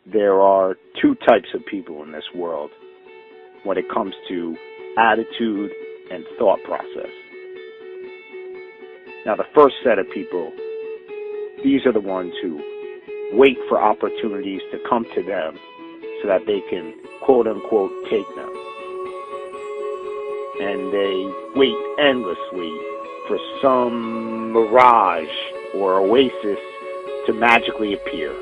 there are two types of people in this world when it comes to attitude and thought process. Now, the first set of people, these are the ones who wait for opportunities to come to them so that they can, quote unquote, take them. And they wait endlessly for some mirage or oasis to magically appear.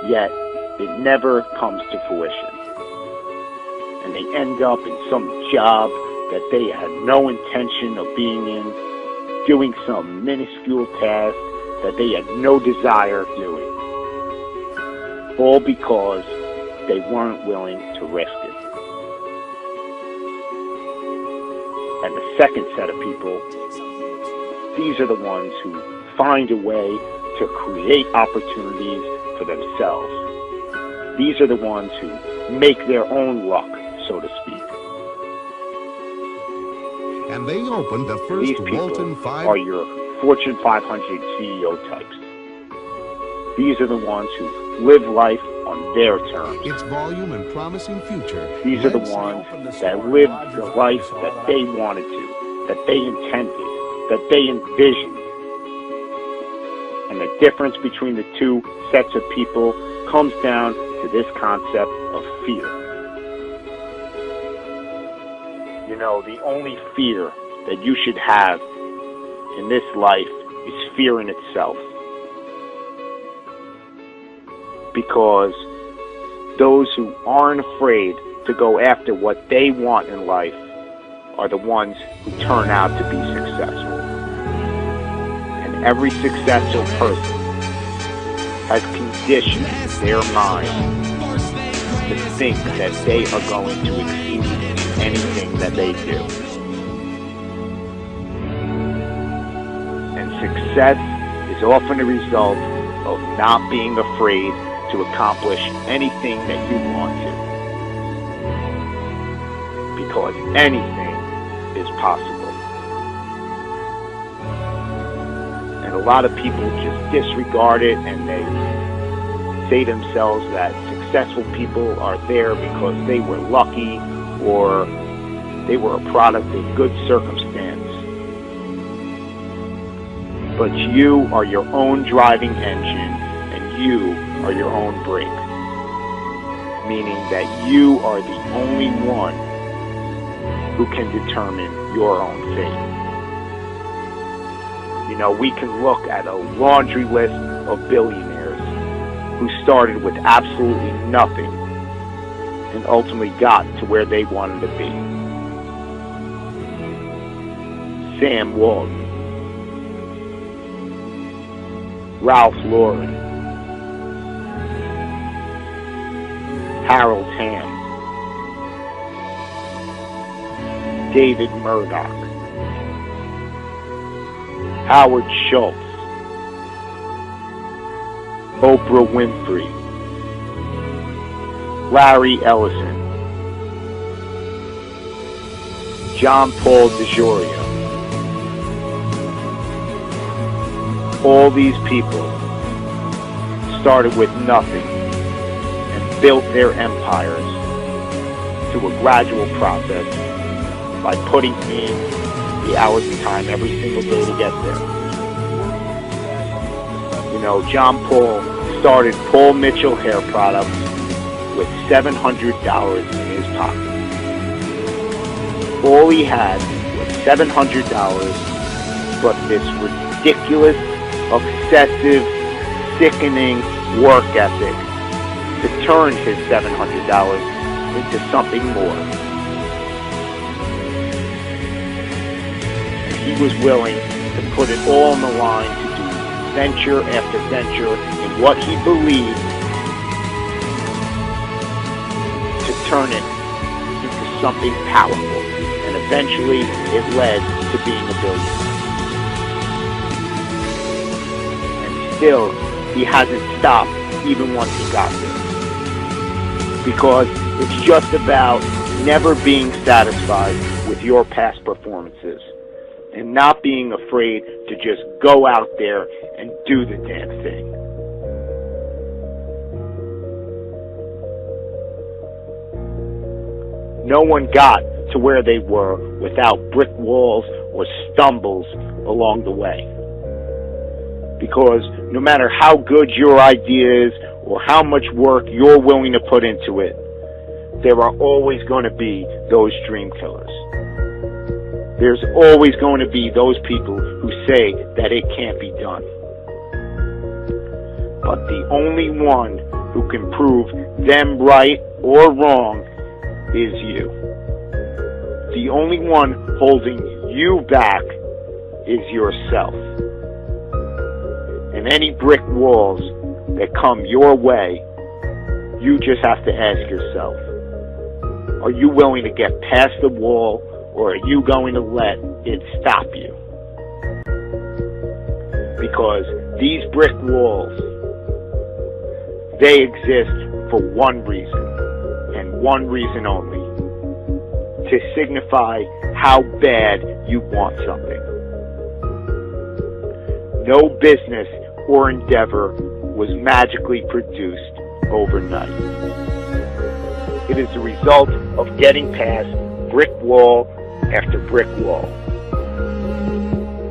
Yet, it never comes to fruition. And they end up in some job that they had no intention of being in, doing some minuscule task that they had no desire of doing. All because they weren't willing to risk it. And the second set of people, these are the ones who find a way to create opportunities for themselves. These are the ones who make their own luck, so to speak. And they opened the first These people Walton 5 are your Fortune 500 CEO types. These are the ones who live life on their terms. its volume and promising future. These are the ones that live the life that they wanted to, that they intended, that they envisioned. And the difference between the two sets of people comes down to this concept of fear. You know, the only fear that you should have in this life is fear in itself. Because those who aren't afraid to go after what they want in life are the ones who turn out to be successful. And every successful person has conditioned their mind to think that they are going to exceed in anything that they do. And success is often a result of not being afraid to accomplish anything that you want to. Because anything is possible. And a lot of people just disregard it, and they say to themselves that successful people are there because they were lucky or they were a product of good circumstance. But you are your own driving engine, and you are your own brake. Meaning that you are the only one who can determine your own fate. You know, we can look at a laundry list of billionaires who started with absolutely nothing and ultimately got to where they wanted to be. Sam Walton, Ralph Lauren, Harold Hamm, David Murdoch, Howard Schultz, Oprah Winfrey, Larry Ellison, John Paul DeJoria. All these people started with nothing and built their empires through a gradual process by putting in the hours and time every single day to get there. You know, John Paul started Paul Mitchell Hair Products with $700 in his pocket. All he had was $700, but this ridiculous, obsessive, sickening work ethic to turn his $700 into something more. He was willing to put it all on the line to do venture after venture in what he believed, to turn it into something powerful. And eventually it led to being a billionaire. And still, he hasn't stopped even once he got there. Because it's just about never being satisfied with your past performances and not being afraid to just go out there and do the damn thing. No one got to where they were without brick walls or stumbles along the way. Because no matter how good your idea is or how much work you're willing to put into it, there are always going to be those dream killers. There's always going to be those people who say that it can't be done. But the only one who can prove them right or wrong is you. The only one holding you back is yourself. And any brick walls that come your way, you just have to ask yourself, are you willing to get past the wall, or are you going to let it stop you? Because these brick walls, they exist for one reason, and one reason only: to signify how bad you want something. No business or endeavor was magically produced overnight. It is the result of getting past brick wall after brick wall.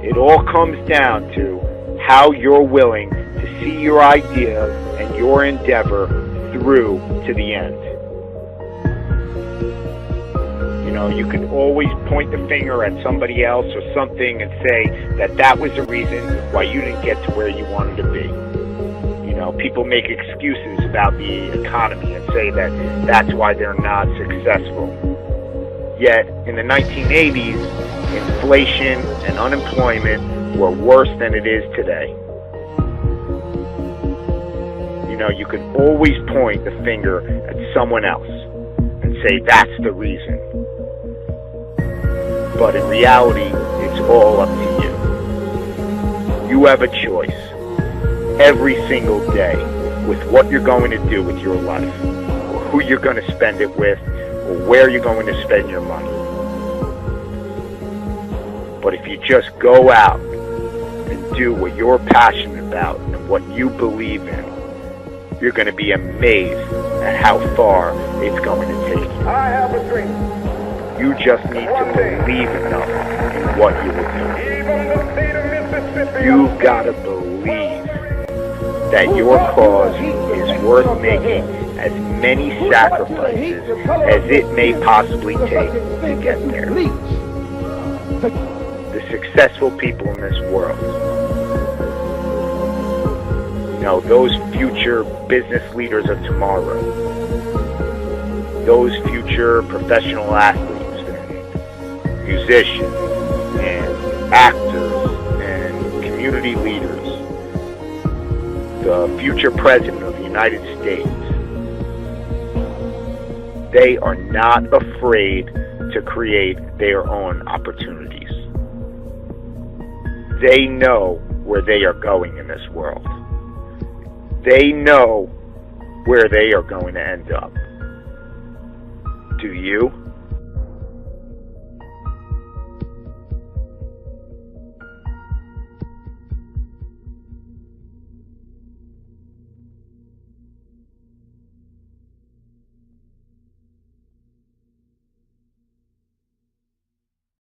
It all comes down to how you're willing to see your idea and your endeavor through to the end. You know, you can always point the finger at somebody else or something and say that that was the reason why you didn't get to where you wanted to be. You know, people make excuses about the economy and say that that's why they're not successful. Yet, in the 1980s, inflation and unemployment were worse than it is today. You know, you can always point the finger at someone else and say that's the reason. But in reality, it's all up to you. You have a choice every single day with what you're going to do with your life, or who you're going to spend it with, or where you're going to spend your money. But if you just go out and do what you're passionate about and what you believe in, you're going to be amazed at how far it's going to take you. I have a dream. You just need to believe enough in what you will do. Even the state of Mississippi. You've got to believe that your cause is worth making as many sacrifices as it may possibly take to get there. The successful people in this world, you know, those future business leaders of tomorrow, those future professional athletes and musicians and actors and community leaders, the future president of the United States, they are not afraid to create their own opportunities. They know where they are going in this world. They know where they are going to end up. Do you?